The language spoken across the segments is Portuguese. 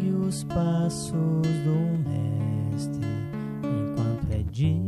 Segue os passos do Mestre enquanto é dia.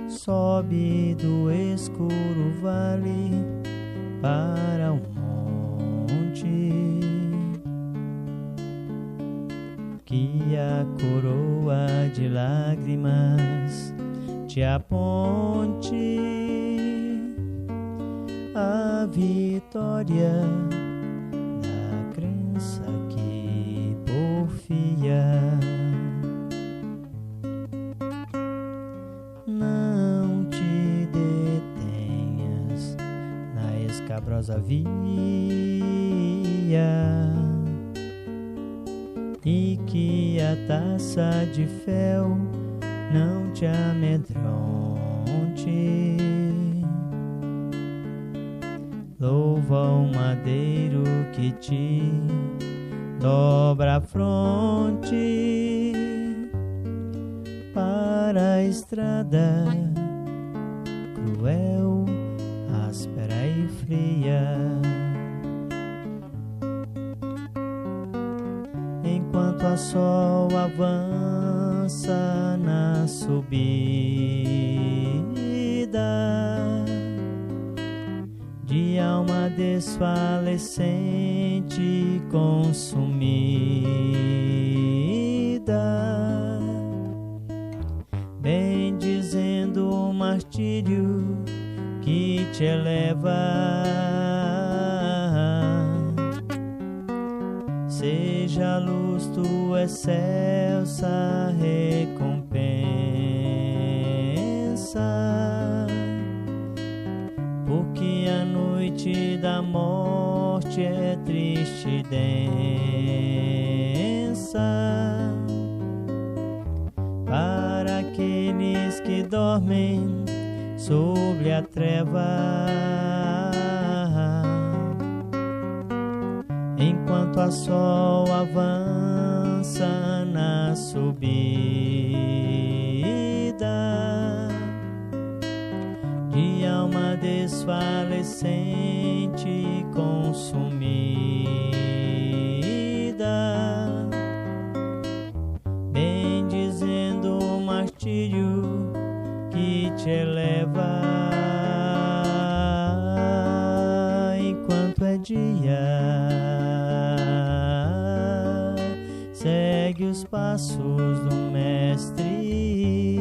Sobe do escuro vale para o monte, que a coroa de lágrimas te aponte a vitória da crença que porfia. Não te detenhas na escabrosa via, e que a taça de fel não te amedronte. Louva o madeiro que te dobra a fronte para a estrada cruel, áspera e fria. Enquanto a sol avança na subida, de alma desfalecente consumida, bem dizendo o martírio que te eleva, seja a luz tua excelsa recompensa, porque a noite da morte é triste e densa para aqueles que dormem sobre a treva. Enquanto a sol avança na subida, de alma desfalecente consumida, bem dizendo o martírio que te eleva. Enquanto é dia, segue os passos do Mestre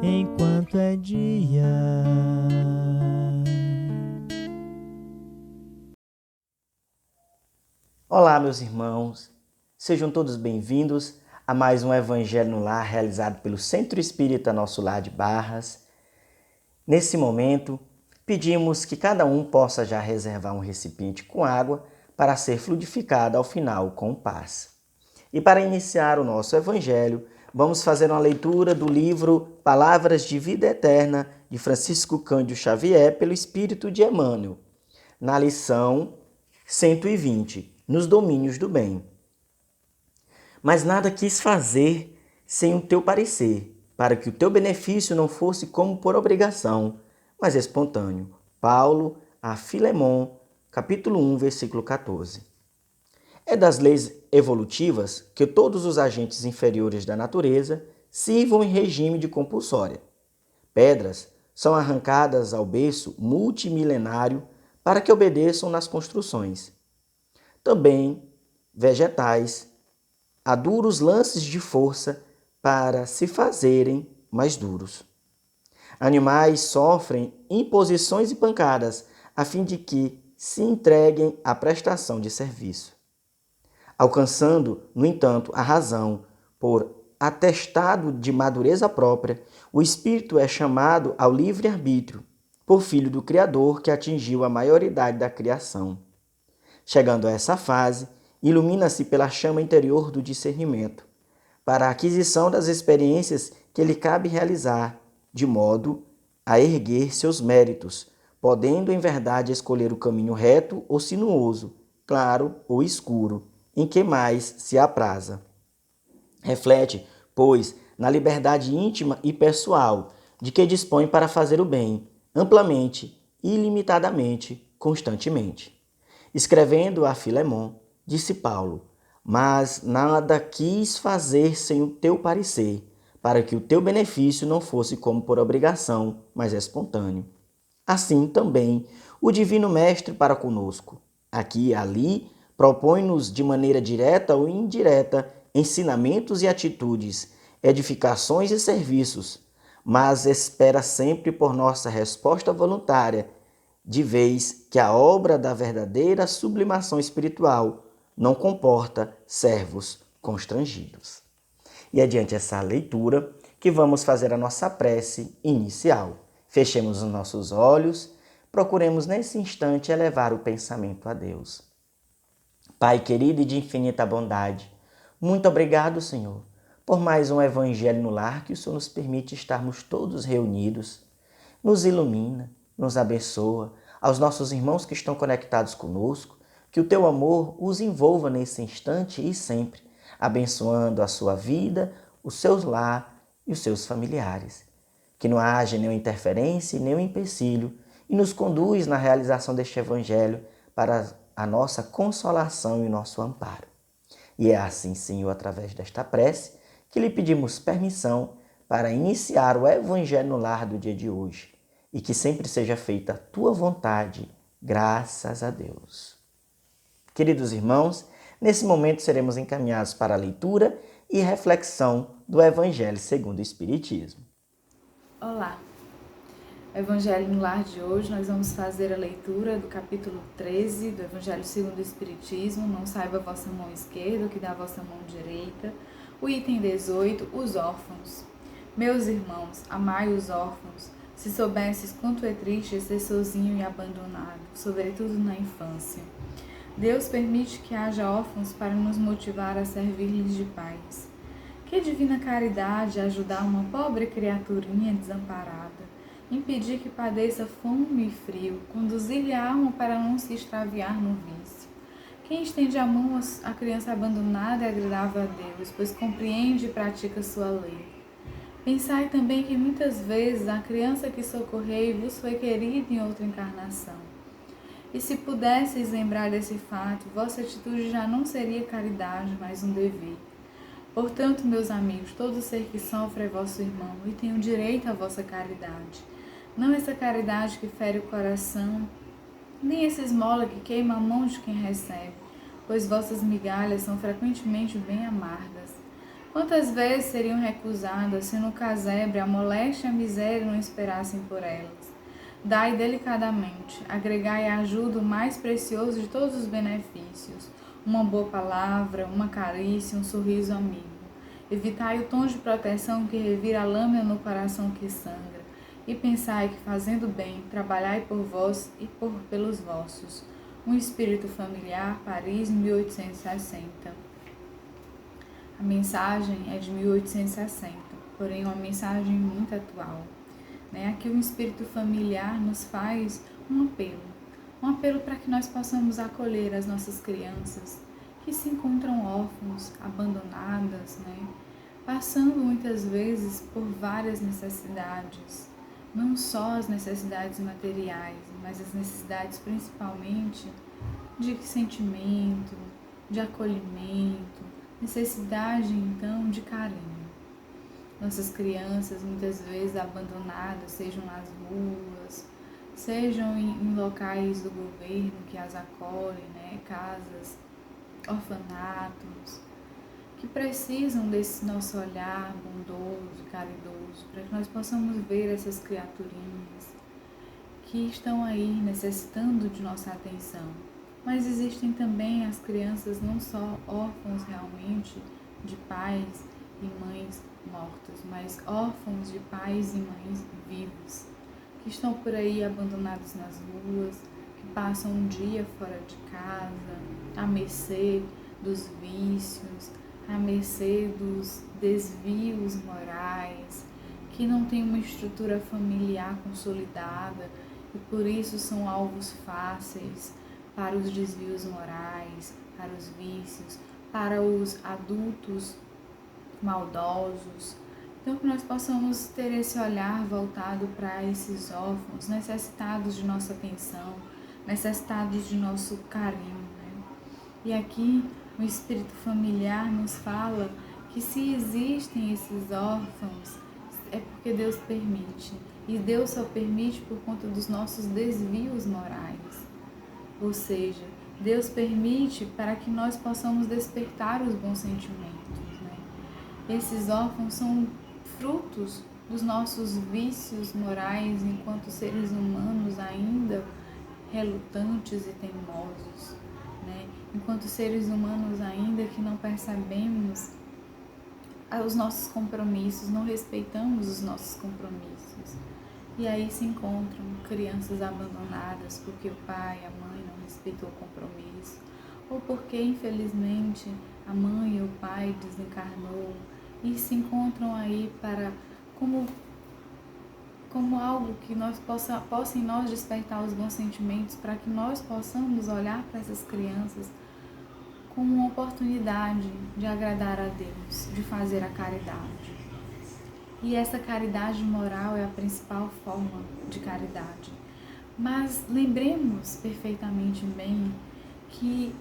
enquanto é dia. Olá, meus irmãos, sejam todos bem-vindos a mais um Evangelho no Lar realizado pelo Centro Espírita Nosso Lar de Barras. Nesse momento, pedimos que cada um possa já reservar um recipiente com água para ser fluidificado ao final com paz. E para iniciar o nosso Evangelho, vamos fazer uma leitura do livro Palavras de Vida Eterna, de Francisco Cândido Xavier, pelo Espírito de Emmanuel, na lição 120, nos domínios do bem. Mas nada quis fazer sem o teu parecer, para que o teu benefício não fosse como por obrigação, mas espontâneo. Paulo a Filemon, capítulo 1, versículo 14. É das leis evolutivas que todos os agentes inferiores da natureza sirvam em regime de compulsória. Pedras são arrancadas ao berço multimilenário para que obedeçam nas construções. Também vegetais há duros lances de força para se fazerem mais duros. Animais sofrem imposições e pancadas a fim de que se entreguem à prestação de serviço. Alcançando, no entanto, a razão por atestado de madureza própria, o espírito é chamado ao livre-arbítrio, por filho do Criador que atingiu a maioridade da criação. Chegando a essa fase, ilumina-se pela chama interior do discernimento, para a aquisição das experiências que lhe cabe realizar, de modo a erguer seus méritos, podendo em verdade escolher o caminho reto ou sinuoso, claro ou escuro, em que mais se apraza. Reflete, pois, na liberdade íntima e pessoal de que dispõe para fazer o bem, amplamente, ilimitadamente, constantemente. Escrevendo a Filemon, disse Paulo: mas nada quis fazer sem o teu parecer, para que o teu benefício não fosse como por obrigação, mas espontâneo. Assim também o Divino Mestre para conosco, aqui e ali, propõe-nos de maneira direta ou indireta ensinamentos e atitudes, edificações e serviços, mas espera sempre por nossa resposta voluntária, de vez que a obra da verdadeira sublimação espiritual não comporta servos constrangidos. E é diante essa leitura que vamos fazer a nossa prece inicial. Fechemos os nossos olhos, procuremos nesse instante elevar o pensamento a Deus. Pai querido e de infinita bondade, muito obrigado, Senhor, por mais um Evangelho no lar que o Senhor nos permite estarmos todos reunidos. Nos ilumina, nos abençoa, aos nossos irmãos que estão conectados conosco, que o Teu amor os envolva nesse instante e sempre, abençoando a sua vida, o seu lar e os seus familiares. Que não haja nenhuma interferência e nenhum empecilho e nos conduz na realização deste Evangelho para a nossa consolação e o nosso amparo. E é assim, Senhor, através desta prece, que lhe pedimos permissão para iniciar o Evangelho no lar do dia de hoje e que sempre seja feita a Tua vontade, graças a Deus. Queridos irmãos, nesse momento seremos encaminhados para a leitura e reflexão do Evangelho segundo o Espiritismo. Olá! Evangelho no lar de hoje, nós vamos fazer a leitura do capítulo 13 do Evangelho segundo o Espiritismo, não saiba a vossa mão esquerda o que dá a vossa mão direita. O item 18, os órfãos. Meus irmãos, amai os órfãos, se soubesses quanto é triste ser sozinho e abandonado, sobretudo na infância. Deus permite que haja órfãos para nos motivar a servir-lhes de pais. Que divina caridade ajudar uma pobre criaturinha desamparada, impedir que padeça fome e frio, conduzir-lhe a alma para não se extraviar no vício. Quem estende a mão à criança abandonada é agradável a Deus, pois compreende e pratica sua lei. Pensai também que muitas vezes a criança que socorrei vos foi querida em outra encarnação. E se pudesseis lembrar desse fato, vossa atitude já não seria caridade, mas um dever. Portanto, meus amigos, todo ser que sofre é vosso irmão e tem o direito à vossa caridade. Não essa caridade que fere o coração, nem essa esmola que queima a mão de quem recebe, pois vossas migalhas são frequentemente bem amargas. Quantas vezes seriam recusadas se no casebre a moléstia e a miséria não esperassem por elas? Dai delicadamente, agregai à ajuda o mais precioso de todos os benefícios, uma boa palavra, uma carícia, um sorriso amigo. Evitai o tom de proteção que revira a lâmina no coração que sangra, e pensai que, fazendo bem, trabalhai por vós e pelos vossos. Um espírito familiar, Paris, 1860. A mensagem é de 1860, porém uma mensagem muito atual. Aqui o espírito familiar nos faz um apelo para que nós possamos acolher as nossas crianças que se encontram órfãos, abandonadas, passando muitas vezes por várias necessidades, não só as necessidades materiais, mas as necessidades principalmente de sentimento, de acolhimento, necessidade então de carinho. Nossas crianças muitas vezes abandonadas, sejam nas ruas, sejam em locais do governo que as acolhem, casas, orfanatos, que precisam desse nosso olhar bondoso, caridoso, para que nós possamos ver essas criaturinhas que estão aí necessitando de nossa atenção. Mas existem também as crianças não só órfãos realmente de pais e mães mortos, mas órfãos de pais e mães vivos, que estão por aí abandonados nas ruas, que passam um dia fora de casa, à mercê dos vícios, à mercê dos desvios morais, que não têm uma estrutura familiar consolidada e por isso são alvos fáceis para os desvios morais, para os vícios, para os adultos maldosos. Então, que nós possamos ter esse olhar voltado para esses órfãos necessitados de nossa atenção, necessitados de nosso carinho, né? E aqui o espírito familiar nos fala que se existem esses órfãos, é porque Deus permite. E Deus só permite por conta dos nossos desvios morais. Ou seja, Deus permite para que nós possamos despertar os bons sentimentos, né? Esses órfãos são frutos dos nossos vícios morais enquanto seres humanos ainda relutantes e teimosos, né? Enquanto seres humanos ainda que não percebemos os nossos compromissos, não respeitamos os nossos compromissos. E aí se encontram crianças abandonadas porque o pai, a mãe não respeitou o compromisso, ou porque infelizmente a mãe ou o pai desencarnou, e se encontram aí para como algo que nós possa em nós despertar os bons sentimentos, para que nós possamos olhar para essas crianças como uma oportunidade de agradar a Deus, de fazer a caridade. E essa caridade moral é a principal forma de caridade. Mas lembremos perfeitamente bem que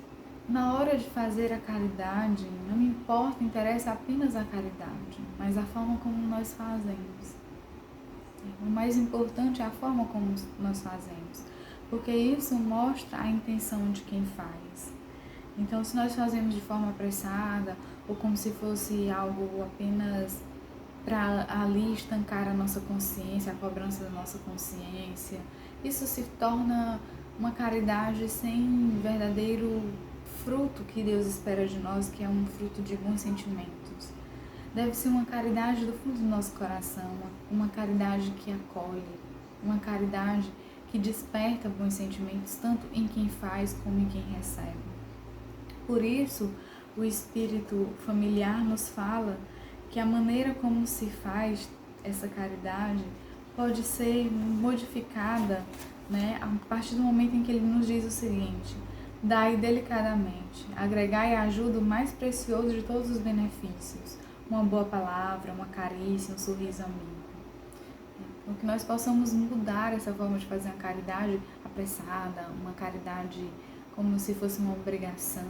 na hora de fazer a caridade, não importa, interessa apenas a caridade, mas a forma como nós fazemos. O mais importante é a forma como nós fazemos, porque isso mostra a intenção de quem faz. Então, se nós fazemos de forma apressada, ou como se fosse algo apenas para ali estancar a nossa consciência, a cobrança da nossa consciência, isso se torna uma caridade sem verdadeiro fruto que Deus espera de nós, que é um fruto de bons sentimentos. Deve ser uma caridade do fundo do nosso coração, uma caridade que acolhe, uma caridade que desperta bons sentimentos, tanto em quem faz como em quem recebe. Por isso, o espírito familiar nos fala que a maneira como se faz essa caridade pode ser modificada, né, a partir do momento em que ele nos diz o seguinte: dai delicadamente, agregai a ajuda o mais precioso de todos os benefícios, uma boa palavra, uma carícia, um sorriso amigo. Então, que nós possamos mudar essa forma de fazer uma caridade apressada, uma caridade como se fosse uma obrigação,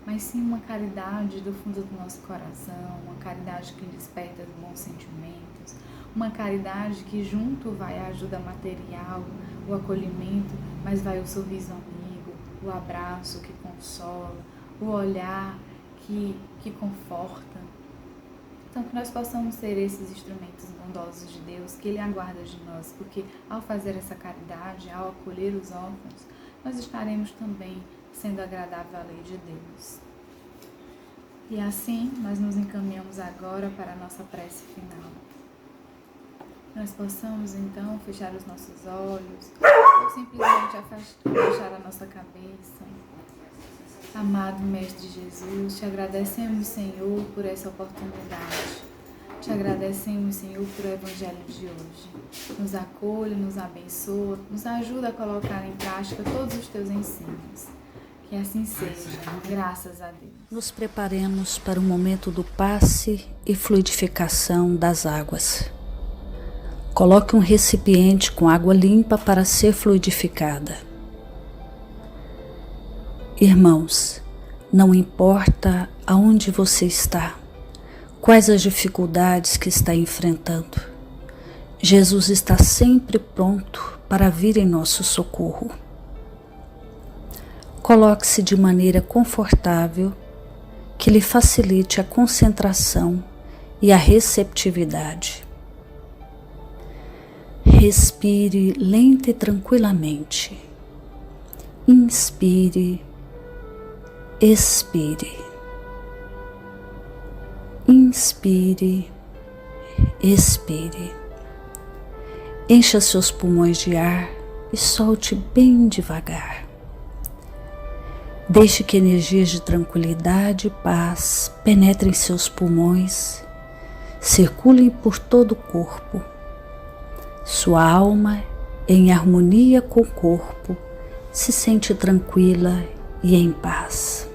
mas sim uma caridade do fundo do nosso coração, uma caridade que desperta bons sentimentos, uma caridade que junto vai a ajuda material, o acolhimento, mas vai o sorriso amigo, o abraço que consola, o olhar que conforta. Então, que nós possamos ser esses instrumentos bondosos de Deus, que Ele aguarda de nós, porque ao fazer essa caridade, ao acolher os órfãos, nós estaremos também sendo agradável à lei de Deus. E assim, nós nos encaminhamos agora para a nossa prece final. Nós possamos, então, fechar os nossos olhos, ou simplesmente afastar a nossa cabeça. Amado Mestre Jesus, te agradecemos, Senhor, por essa oportunidade. Te agradecemos, Senhor, por o Evangelho de hoje. Nos acolhe, nos abençoa, nos ajuda a colocar em prática todos os teus ensinos. Que assim seja, graças a Deus. Nos preparemos para o momento do passe e fluidificação das águas. Coloque um recipiente com água limpa para ser fluidificada. Irmãos, não importa aonde você está, quais as dificuldades que está enfrentando, Jesus está sempre pronto para vir em nosso socorro. Coloque-se de maneira confortável, que lhe facilite a concentração e a receptividade. Respire lenta e tranquilamente. Inspire, expire. Inspire, expire. Encha seus pulmões de ar e solte bem devagar. Deixe que energias de tranquilidade e paz penetrem seus pulmões, circulem por todo o corpo. Sua alma, em harmonia com o corpo, se sente tranquila e em paz.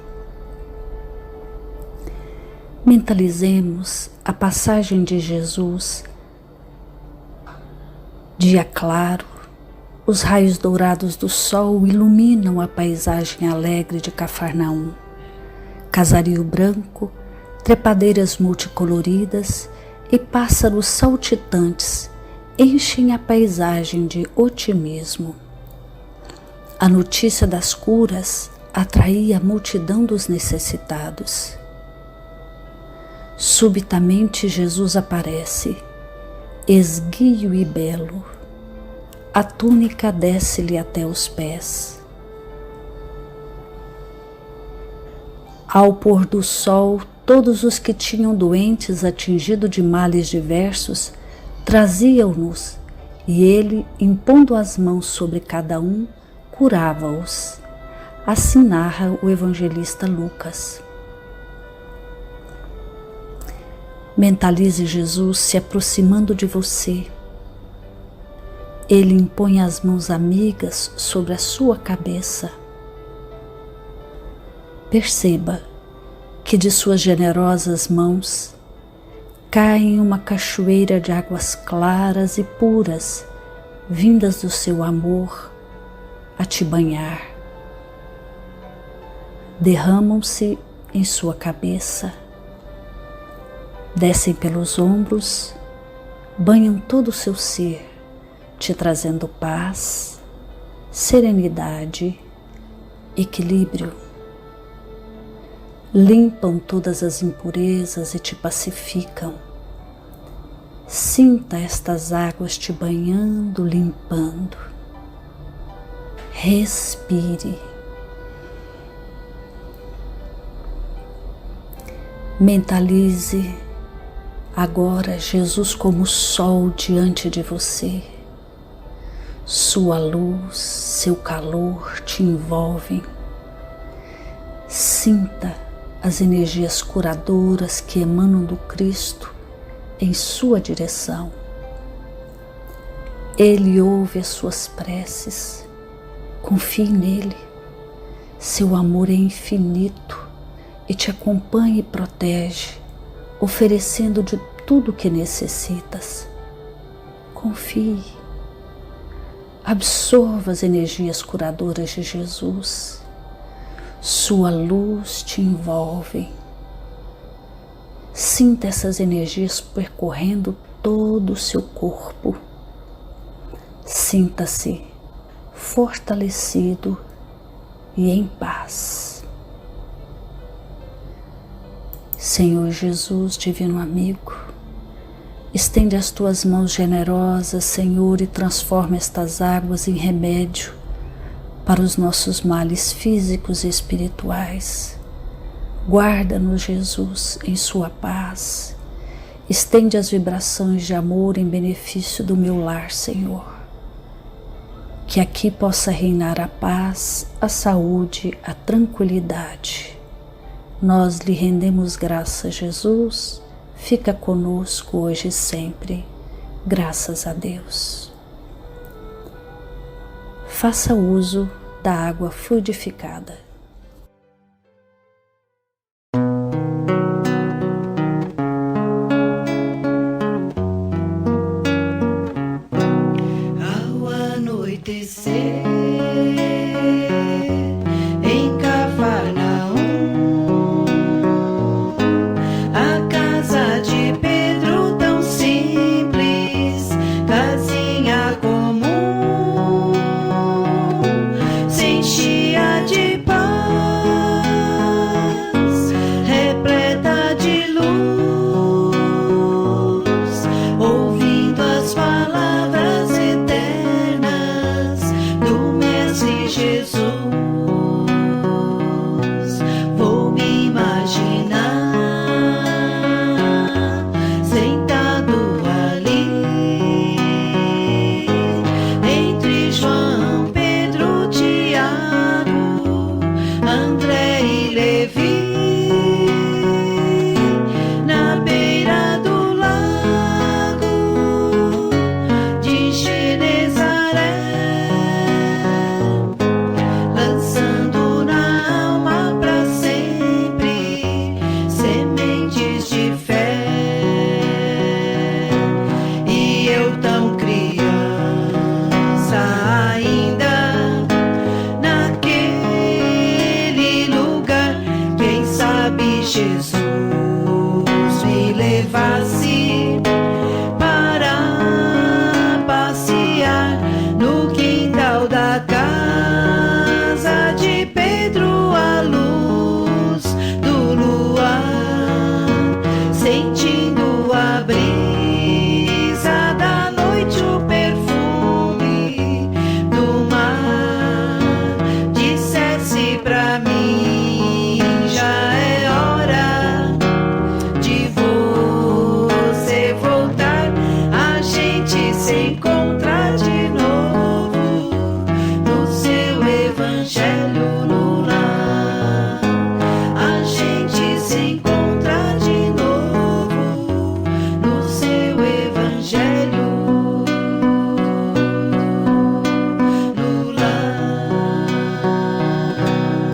Mentalizemos a passagem de Jesus, dia claro, Os raios dourados do sol iluminam a paisagem alegre de Cafarnaum. Casario branco, trepadeiras multicoloridas e pássaros saltitantes enchem a paisagem de otimismo. A notícia das curas atraía a multidão dos necessitados. Subitamente Jesus aparece, esguio e belo. A túnica desce-lhe até os pés. Ao pôr do sol, todos os que tinham doentes atingidos de males diversos traziam-nos, e ele, impondo as mãos sobre cada um, curava-os. Assim narra o evangelista Lucas. Mentalize Jesus se aproximando de você. Ele impõe as mãos amigas sobre a sua cabeça. Perceba que de suas generosas mãos cai uma cachoeira de águas claras e puras, vindas do seu amor a te banhar. Derramam-se em sua cabeça, descem pelos ombros, banham todo o seu ser, te trazendo paz, serenidade, equilíbrio. Limpam todas as impurezas e te pacificam. Sinta estas águas te banhando, limpando. Respire. Mentalize agora Jesus como sol diante de você. Sua luz, seu calor te envolvem. Sinta as energias curadoras que emanam do Cristo em sua direção. Ele ouve as suas preces. Confie nele. Seu amor é infinito e te acompanha e protege, oferecendo de tudo o que necessitas. Confie. Absorva as energias curadoras de Jesus. Sua luz te envolve. Sinta essas energias percorrendo todo o seu corpo. Sinta-se fortalecido e em paz. Senhor Jesus, divino amigo, estende as tuas mãos generosas, Senhor, e transforma estas águas em remédio para os nossos males físicos e espirituais. Guarda-nos, Jesus, em sua paz. Estende as vibrações de amor em benefício do meu lar, Senhor. Que aqui possa reinar a paz, a saúde, a tranquilidade. Nós lhe rendemos graças, Jesus. Fica conosco hoje e sempre. Graças a Deus. Faça uso da água fluidificada.